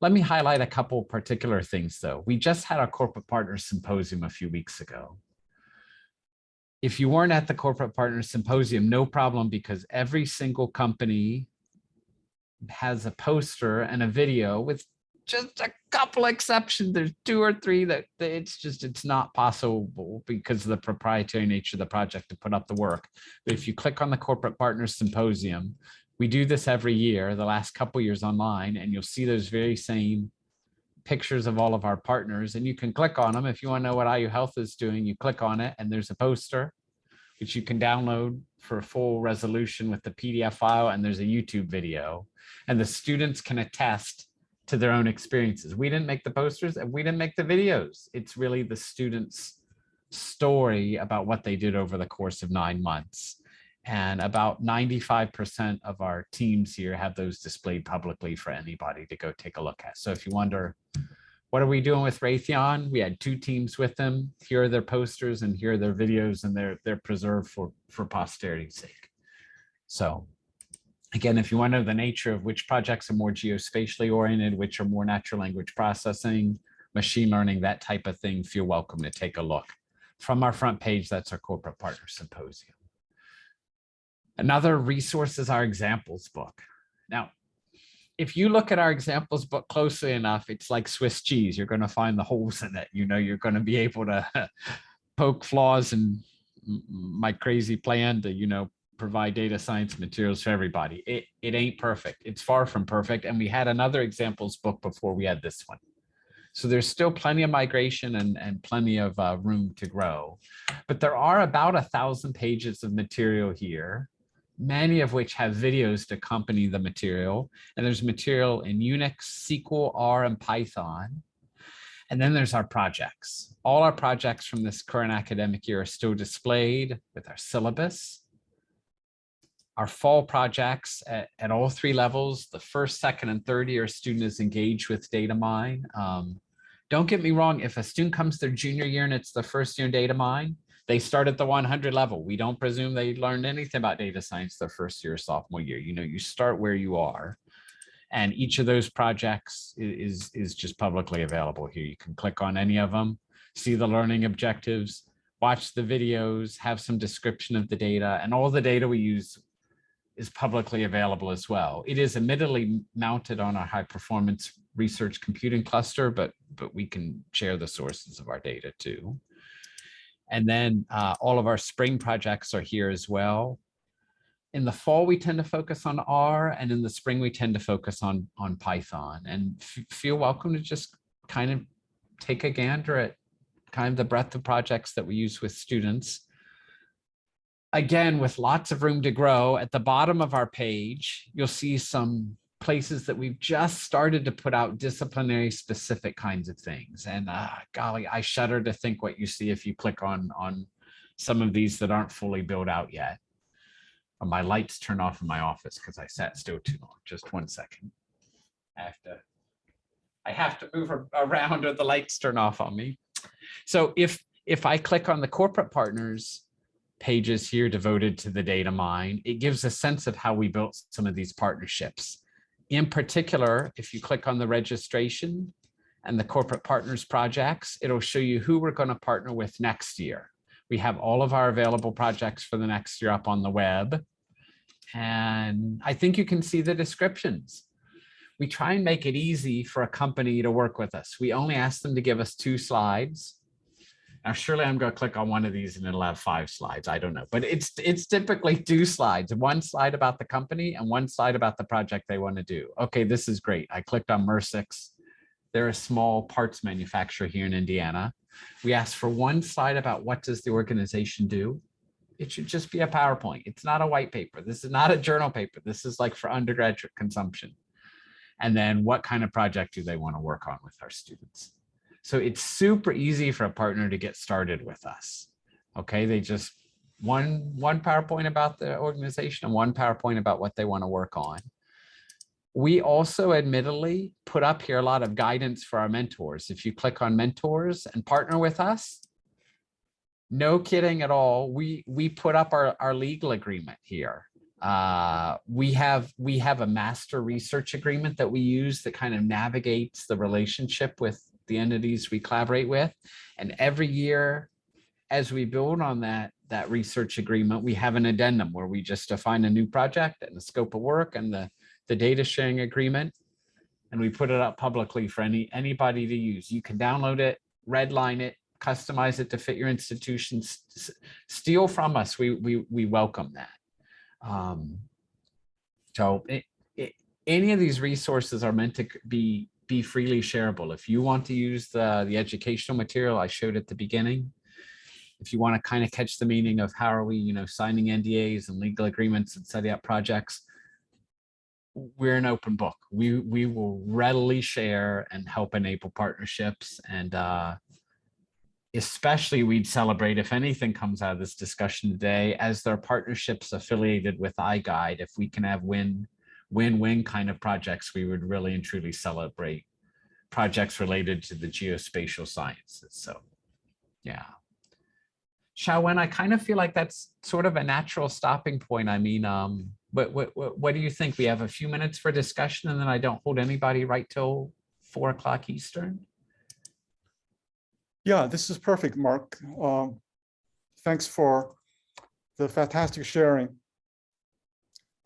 Let me highlight a couple particular things, though. We just had our corporate partners symposium a few weeks ago. If you weren't at the corporate partners symposium, no problem, because every single company has a poster and a video with just a couple exceptions. There's 2 or 3 that it's not possible because of the proprietary nature of the project to put up the work. But if you click on the corporate partners symposium, we do this every year, the last couple years online, and you'll see those very same pictures of all of our partners, and you can click on them. If you want to know what IU Health is doing, you click on it and there's a poster, which you can download for full resolution with the PDF file, and there's a YouTube video, and the students can attest to their own experiences. We didn't make the posters and we didn't make the videos. It's really the students' story about what they did over the course of 9 months. And about 95% of our teams here have those displayed publicly for anybody to go take a look at. So if you wonder, what are we doing with Raytheon? We had 2 teams with them. Here are their posters and here are their videos, and they're preserved for posterity's sake. So again, if you want to know the nature of which projects are more geospatially oriented, which are more natural language processing, machine learning, that type of thing, feel welcome to take a look. From our front page, that's our Corporate Partner Symposium. Another resource is our examples book. Now, if you look at our examples book closely enough, it's like Swiss cheese. You're going to find the holes in it. You know, you're going to be able to poke flaws in my crazy plan to, you know, provide data science materials for everybody. It ain't perfect. It's far from perfect. And we had another examples book before we had this one. So there's still plenty of migration and plenty of room to grow. But there are about 1,000 pages of material here, many of which have videos to accompany the material. And there's material in Unix, SQL, R, and Python. And then there's our projects. All our projects from this current academic year are still displayed with our syllabus. Our fall projects at all 3 levels, the first, second, and third year student is engaged with data mine. Don't get me wrong, if a student comes their junior year and it's the first year in data mine, they start at the 100 level. We don't presume they learned anything about data science their first year or sophomore year. You know, you start where you are. And each of those projects is just publicly available here. You can click on any of them, see the learning objectives, watch the videos, have some description of the data, and all the data we use is publicly available as well. It is admittedly mounted on our high performance research computing cluster, but we can share the sources of our data too. And then all of our spring projects are here as well. In the fall, we tend to focus on R, and in the spring, we tend to focus on Python. And feel welcome to just kind of take a gander at kind of the breadth of projects that we use with students. Again, with lots of room to grow, at the bottom of our page, you'll see some places that we've just started to put out disciplinary specific kinds of things. And golly, I shudder to think what you see if you click on some of these that aren't fully built out yet. My lights turn off in my office because I sat still too long. Just 1 second. I have to move around or the lights turn off on me. So if I click on the corporate partners pages here devoted to the data mine, it gives a sense of how we built some of these partnerships. In particular, if you click on the registration and the corporate partners projects, it'll show you who we're going to partner with next year. We have all of our available projects for the next year up on the web. And I think you can see the descriptions. We try and make it easy for a company to work with us. We only ask them to give us 2 slides. Now, surely I'm going to click on one of these and it'll have 5 slides. I don't know, but it's typically 2 slides, 1 slide about the company and 1 slide about the project they want to do. Okay, this is great. I clicked on Mersix. They're a small parts manufacturer here in Indiana. We asked for 1 slide about what does the organization do. It should just be a PowerPoint. It's not a white paper. This is not a journal paper. This is like for undergraduate consumption. And then what kind of project do they want to work on with our students? So it's super easy for a partner to get started with us. Okay, they just one PowerPoint about the organization and 1 PowerPoint about what they want to work on. We also admittedly put up here a lot of guidance for our mentors. If you click on mentors and partner with us, no kidding at all, we put up our legal agreement here. We have a master research agreement that we use that kind of navigates the relationship with the entities we collaborate with. And every year, as we build on that research agreement, we have an addendum where we just define a new project and the scope of work and the data sharing agreement. And we put it up publicly for anybody to use. You can download it, redline it, customize it to fit your institution, steal from us. We welcome that. So any of these resources are meant to be be freely shareable. If you want to use the educational material I showed at the beginning, if you want to kind of catch the meaning of how are we, signing NDAs and legal agreements and setting up projects, we're an open book. We will readily share and help enable partnerships. And especially we'd celebrate if anything comes out of this discussion today, as there are partnerships affiliated with iGuide, if we can have win-win kind of projects, we would really and truly celebrate projects related to the geospatial sciences. So yeah. Xiaowen, I kind of feel like that's sort of a natural stopping point. I mean, what do you think? We have a few minutes for discussion and then I don't hold anybody right till 4 o'clock Eastern. Yeah, this is perfect, Mark. Thanks for the fantastic sharing.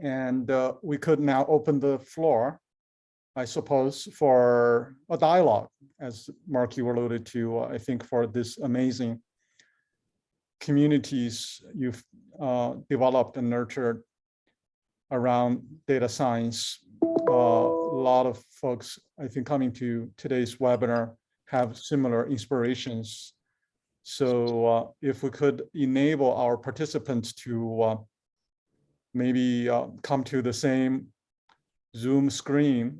And we could now open the floor, I suppose, for a dialogue, as Mark, you alluded to, I think for this amazing communities you've developed and nurtured around data science. A lot of folks, I think, coming to today's webinar have similar inspirations. So if we could enable our participants to maybe come to the same Zoom screen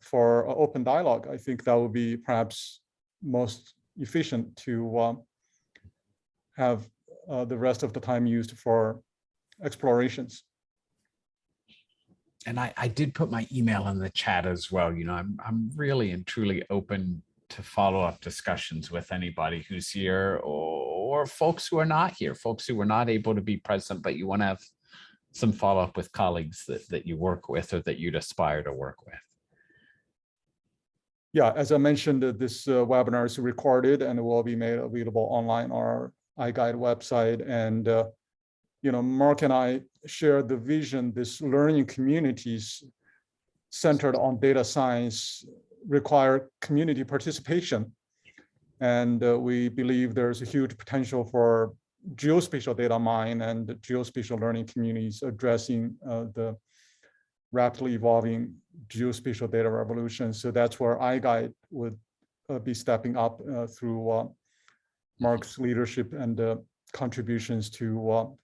for an open dialogue, I think that would be perhaps most efficient to have the rest of the time used for explorations. And I did put my email in the chat as well. I'm really and truly open to follow-up discussions with anybody who's here or folks who are not here, folks who were not able to be present, but you want to have some follow-up with colleagues that you work with or that you'd aspire to work with. Yeah, as I mentioned, this webinar is recorded and it will be made available online on our iGuide website. And Mark and I share the vision, this learning communities centered on data science require community participation. And we believe there's a huge potential for geospatial data mine and geospatial learning communities addressing the rapidly evolving geospatial data revolution. So that's where iGuide would be stepping up through Mark's leadership and contributions to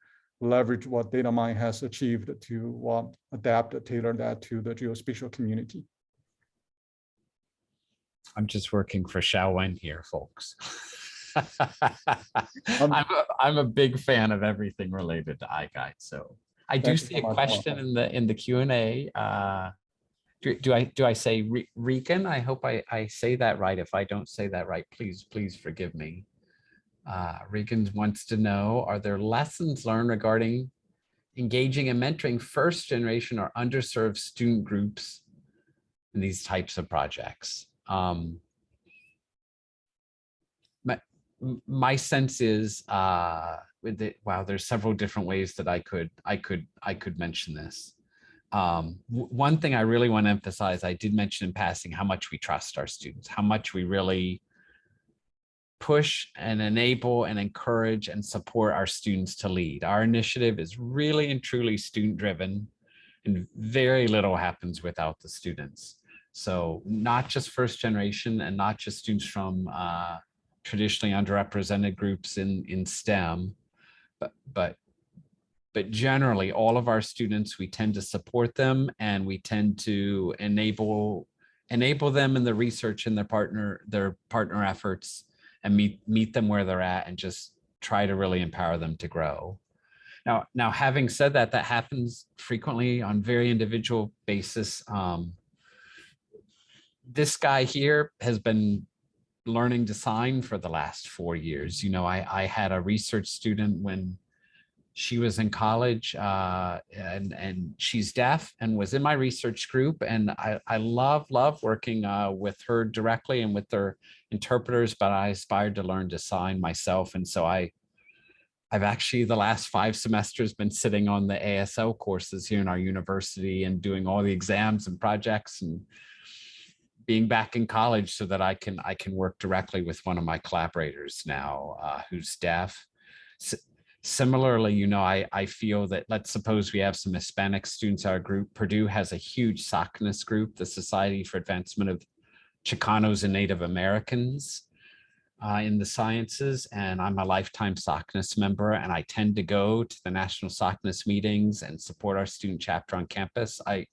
leverage what DataMine has achieved to adapt, tailor that to the geospatial community. I'm just working for Xiaowen here, folks. I'm a big fan of everything related to iGuide. So I do see a question in the Q&A. Do I say Regan? I hope I say that right. If I don't say that right, please forgive me. Regan wants to know, are there lessons learned regarding engaging and mentoring first generation or underserved student groups in these types of projects? My sense is, wow, there's several different ways that I could mention this. One thing I really want to emphasize, I did mention in passing how much we trust our students, how much we really push and enable and encourage and support our students to lead. Our initiative is really and truly student driven, and very little happens without the students. So not just first generation and not just students from traditionally underrepresented groups in STEM, but generally all of our students, we tend to support them and we tend to enable them in the research and their partner efforts, and meet them where they're at and just try to really empower them to grow. Now, having said that, that happens frequently on very individual basis. This guy here has been learning design for the last 4 years. I had a research student when she was in college and she's deaf and was in my research group. And I love working with her directly and with their interpreters, but I aspired to learn design myself. And so I've actually the last 5 semesters been sitting on the ASL courses here in our university and doing all the exams and projects and being back in college so that I can work directly with one of my collaborators now who's deaf. Similarly, I feel that, let's suppose we have some Hispanic students in our group. Purdue has a huge SACNAS group, the Society for Advancement of Chicanos and Native Americans in the sciences, and I'm a lifetime SOCNUS member, and I tend to go to the national SOCNUS meetings and support our student chapter on campus. I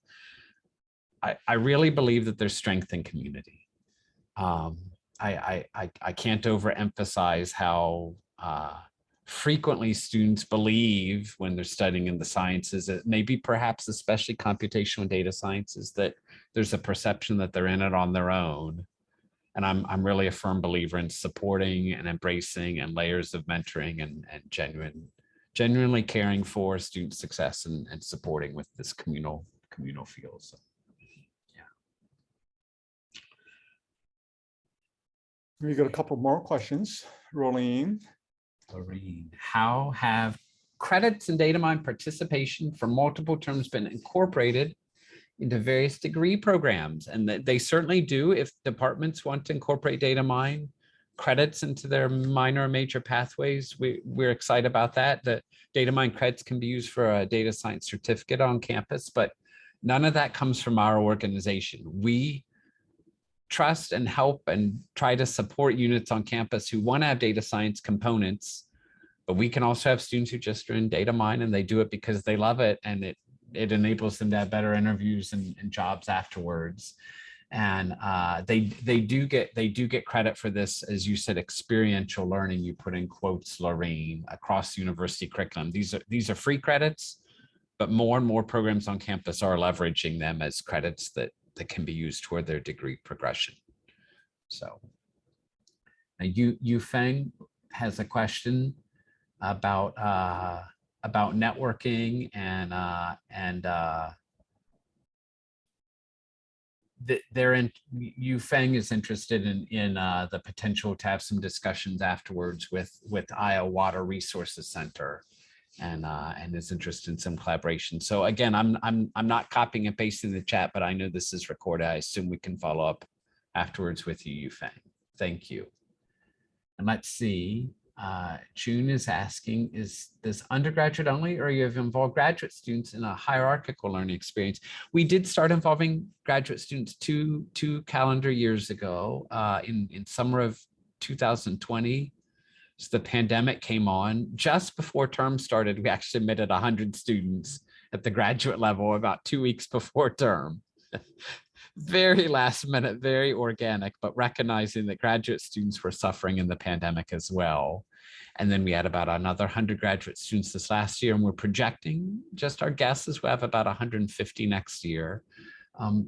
really believe that there's strength in community. I can't overemphasize how frequently students believe when they're studying in the sciences, that maybe perhaps especially computational and data sciences, that there's a perception that they're in it on their own. And I'm really a firm believer in supporting and embracing and layers of mentoring and genuinely caring for student success and supporting with this communal feel. So yeah. We got a couple more questions rolling in. Lorene, how have credits and data mine participation for multiple terms been incorporated into various degree programs? And that they certainly do. If departments want to incorporate data mine credits into their minor or major pathways, we're excited about that. The data mine credits can be used for a data science certificate on campus, but none of that comes from our organization. We trust and help and try to support units on campus who want to have data science components, but we can also have students who just are in data mine and they do it because they love it, and it enables them to have better interviews and jobs afterwards. And they do get credit for this, as you said, experiential learning. You put in quotes, Lorraine, across university curriculum. These are free credits, but more and more programs on campus are leveraging them as credits that can be used toward their degree progression. So now Yu Feng has a question about networking Yu Feng is interested in the potential to have some discussions afterwards with Iowa Water Resources Center, and is interested in some collaboration. So again, I'm not copying and pasting the chat, but I know this is recorded. I assume we can follow up afterwards with you, Yu Feng. Thank you. And let's see. June is asking, is this undergraduate only, or you have involved graduate students in a hierarchical learning experience? We did start involving graduate students two calendar years ago, in summer of 2020. So the pandemic came on just before term started. We actually admitted 100 students at the graduate level about 2 weeks before term. Very last minute, very organic, but recognizing that graduate students were suffering in the pandemic as well. And then we had about another 100 graduate students this last year, and we're projecting, just our guesses, we'll have about 150 next year.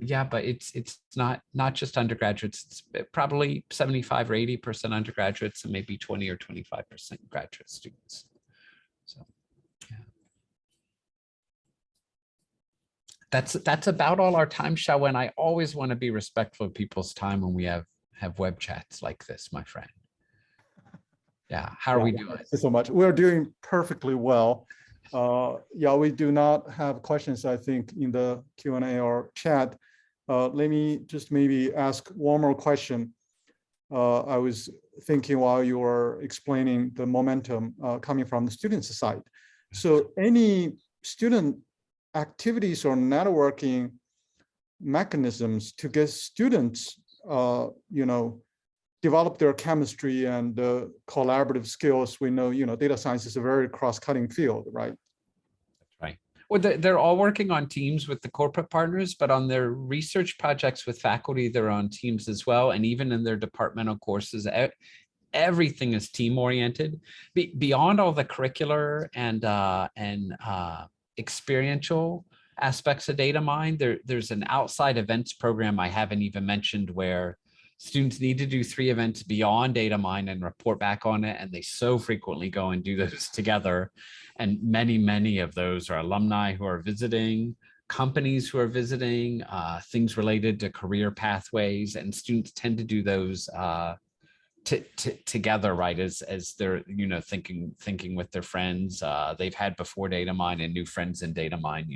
Yeah, but it's not just undergraduates. It's probably 75 or 80% undergraduates and maybe 20 or 25% graduate students. So yeah. That's about all our time, Xiaowen. I always want to be respectful of people's time when we have web chats like this, my friend. Yeah, how are we doing? Thank you so much. We're doing perfectly well. Yeah, we do not have questions, I think, in the Q&A or chat. Let me just maybe ask one more question. I was thinking while you were explaining the momentum coming from the students' side. So any student activities or networking mechanisms to get students, develop their chemistry and collaborative skills. We know, data science is a very cross-cutting field, right? That's right. Well, they're all working on teams with the corporate partners, but on their research projects with faculty, they're on teams as well. And even in their departmental courses, everything is team-oriented. Beyond all the curricular and experiential aspects of data mine, there's an outside events program I haven't even mentioned, where students need to do 3 events beyond data mine and report back on it. And they so frequently go and do those together. And many of those are alumni who are visiting, companies who are visiting, things related to career pathways, and students tend to do those together, right? As they're, thinking with their friends they've had before data mine and new friends in data mine,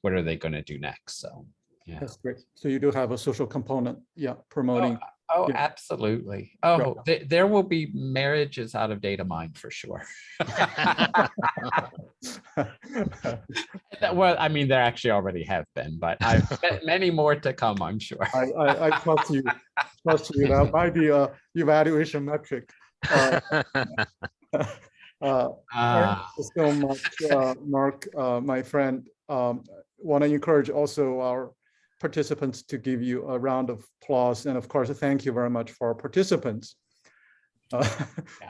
what are they going to do next? So yeah, that's great. So you do have a social component, yeah, promoting. Oh, absolutely. Oh, there will be marriages out of data mine for sure. Well, I mean, there actually already have been, but I've many more to come, I'm sure. I trust you. That might be a evaluation metric. Thanks so much, Mark, my friend. Want to encourage also our participants to give you a round of applause, and of course, thank you very much for our participants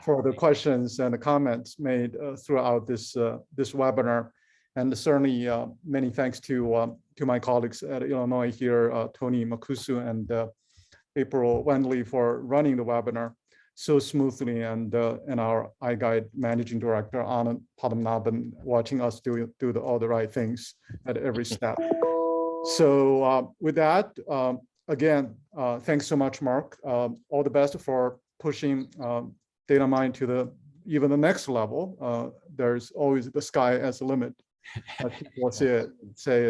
for the questions and the comments made throughout this this webinar, and certainly many thanks to my colleagues at Illinois here, Tony Makusu and April Wendley for running the webinar so smoothly, and our iGuide managing director Anand Padmanabhan watching us do all the right things at every step. So with that, again, thanks so much, Mark. All the best for pushing data mine to even the next level. There's always the sky as a limit. People say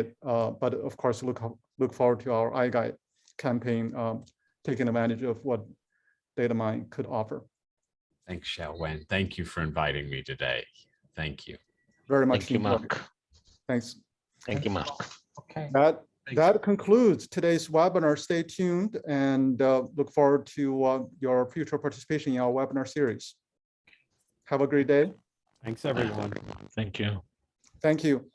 it, but of course, look forward to our iGuide campaign, taking advantage of what data mine could offer. Thanks, Xiaowen. Thank you for inviting me today. Thank you. Very much. Thank you, Mark. Thanks. Thank you, Mark. Okay. That concludes today's webinar. Stay tuned and look forward to your future participation in our webinar series. Have a great day. Thanks, everyone. Thank you. Thank you.